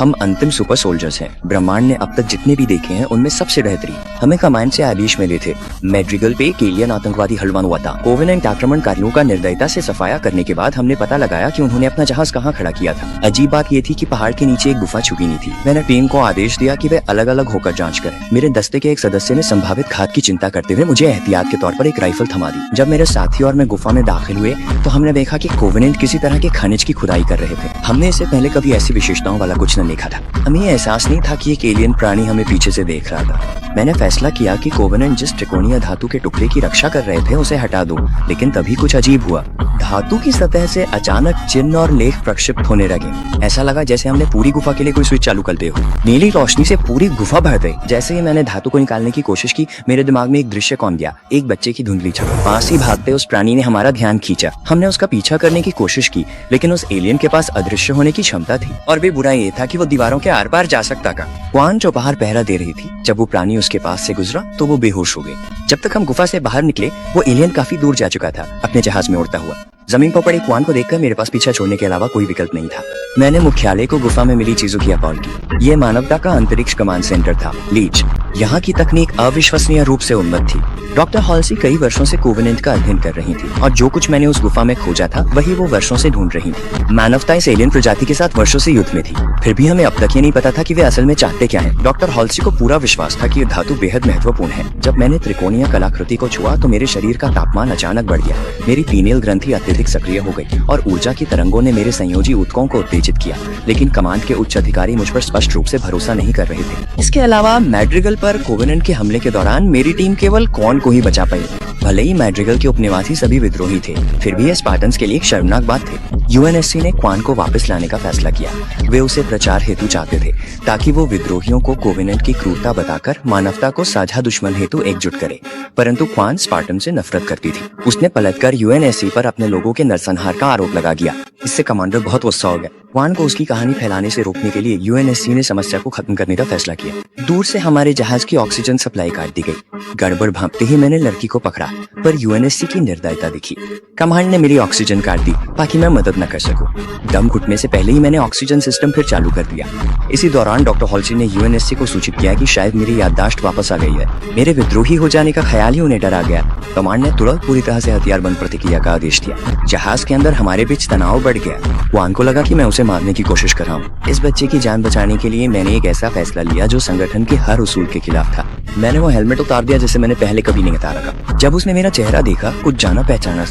हम अंतिम super soldiers हैं। ब्रह्मांड ने अब तक जितने भी देखे हैं उनमें सबसे बेहतरीन हमें कमांड से आदेश मिले थे। मैड्रिगल पे एक एलियन आतंकवादी हल्द्वान हुआ था। कोवेनेंट आक्रमणकारियों का निर्दयता से सफाया करने के बाद हमने पता लगाया कि उन्होंने अपना जहाज कहाँ खड़ा किया था। अजीब बात ये थी कि पहाड़ के नीचे एक गुफा छुपी नहीं थी। मैंने टीम को आदेश दिया कि वे अलग अलग होकर जांच करें। मेरे दस्ते के एक सदस्य ने संभावित घात की चिंता करते हुए मुझे एहतियात के तौर पर एक राइफल थमा दी। जब मेरे साथी और मैं गुफा में दाखिल हुए तो हमने देखा कि कोवेनेंट किसी तरह के खनिज की खुदाई कर रहे थे। हमने इससे पहले कभी ऐसी विशेषताओं वाला कुछ न देखा था। हमें ये एहसास नहीं था कि एक एलियन प्राणी हमें पीछे से देख रहा था। मैंने फैसला किया कि कोवेनेंट जिस त्रिकोणीय धातु के टुकड़े की रक्षा कर रहे थे उसे हटा दूं, लेकिन तभी कुछ अजीब हुआ। धातु की सतह से अचानक चिन्ह और लेख प्रक्षिप्त होने लगे। ऐसा लगा जैसे हमने पूरी गुफा के लिए कोई स्विच चालू कर दिया हो। नीली रोशनी से पूरी गुफा भर गई। जैसे ही मैंने धातु को निकालने की कोशिश की, मेरे दिमाग में एक दृश्य कौन गया, एक बच्चे की धुंधली छवि। पास ही भागते उस प्राणी ने हमारा ध्यान खींचा। हमने उसका पीछा करने की कोशिश की, लेकिन उस एलियन के पास अदृश्य होने की क्षमता थी। और भी बुरा ये था कि वो दीवारों के आर पार जा सकता था। क्वान जो बाहर पहरा दे रही थी, जब वो प्राणी उसके पास से गुजरा तो वो बेहोश हो गई। जब तक हम गुफा से बाहर निकले वो एलियन काफी दूर जा चुका था, अपने जहाज में उड़ता हुआ। जमीन पर पड़े क्वान को देखकर मेरे पास पीछा छोड़ने के अलावा कोई विकल्प नहीं था। मैंने मुख्यालय को गुफा में मिली चीजों की अपॉल की। ये मानवता का अंतरिक्ष कमांड सेंटर था, लीच। यहाँ की तकनीक अविश्वसनीय रूप से उन्नत थी। डॉक्टर हॉल्सी कई वर्षों से कोवेनेंट का अध्ययन कर रही थी और जो कुछ मैंने उस गुफा में खोजा था वही वो वर्षों से ढूंढ रही थी। मानवता इस एलियन प्रजाति के साथ वर्षों से युद्ध में थी, फिर भी हमें अब तक ये नहीं पता था कि वे असल में चाहते क्या हैं। डॉक्टर हॉल्सी को पूरा विश्वास था कि ये धातु बेहद महत्वपूर्ण है। जब मैंने त्रिकोणीय कलाकृति को छुआ तो मेरे शरीर का तापमान अचानक बढ़ गया। मेरी पीनियल ग्रंथि अत्यधिक सक्रिय हो गई और ऊर्जा की तरंगों ने मेरे संयोजी ऊतकों को उत्तेजित किया, लेकिन कमांड के उच्च अधिकारी मुझ पर स्पष्ट रूप से भरोसा नहीं कर रहे थे। इसके अलावा मैड्रिगल पर कोवेनेंट के हमले के दौरान मेरी टीम केवल कॉन को ही बचा पाई। भले ही मैड्रिगल के उपनिवासी सभी विद्रोही थे, फिर भी ये स्पार्टन्स के लिए एक शर्मनाक बात थी। यूएनएससी ने क्वान को वापस लाने का फैसला किया। वे उसे प्रचार हेतु चाहते थे ताकि वो विद्रोहियों को कोवेनेंट की क्रूरता बताकर मानवता को साझा दुश्मन हेतु एकजुट करे। परंतु क्वान स्पार्टन से नफरत करती थी। उसने पलटकर यूएनएससी पर अपने लोगों के नरसंहार का आरोप लगा दिया। इससे कमांडर बहुत गुस्सा हो गया। क्वान को उसकी कहानी फैलाने से रोकने के लिए यूएनएससी ने समस्या को खत्म करने का फैसला किया। दूर से हमारे जहाज की ऑक्सीजन सप्लाई काट दी गई। गड़बड़ भांपते ही मैंने लड़की को पकड़ा, पर यूएनएससी की निर्दयता दिखी। कमांड ने मेरी ऑक्सीजन काट दी ताकि मैं मदद न कर सकूं। दम घुटने से पहले ही मैंने ऑक्सीजन सिस्टम फिर चालू कर दिया। इसी दौरान डॉक्टर हॉल्सी ने यूएनएससी को सूचित किया कि शायद मेरी याददाश्त वापस आ गई है। मेरे विद्रोही हो जाने का ख्याल ही उन्हें डरा गया। कमांड ने तुरंत पूरी तरह से हथियारबंद प्रतिक्रिया का आदेश दिया। जहाज के अंदर हमारे बीच तनाव बढ़ गया। क्वान को लगा कि मैं उसे मारने की कोशिश कर रहा हूँ। इस बच्चे की जान बचाने के लिए मैंने एक ऐसा फैसला लिया जो संगठन के हर उसूल के खिलाफ था। मैंने वो हेलमेट उतार दिया जिसे मैंने पहले कभी नहीं उतारा था। जब उसने मेरा चेहरा देखा कुछ जाना पहचाना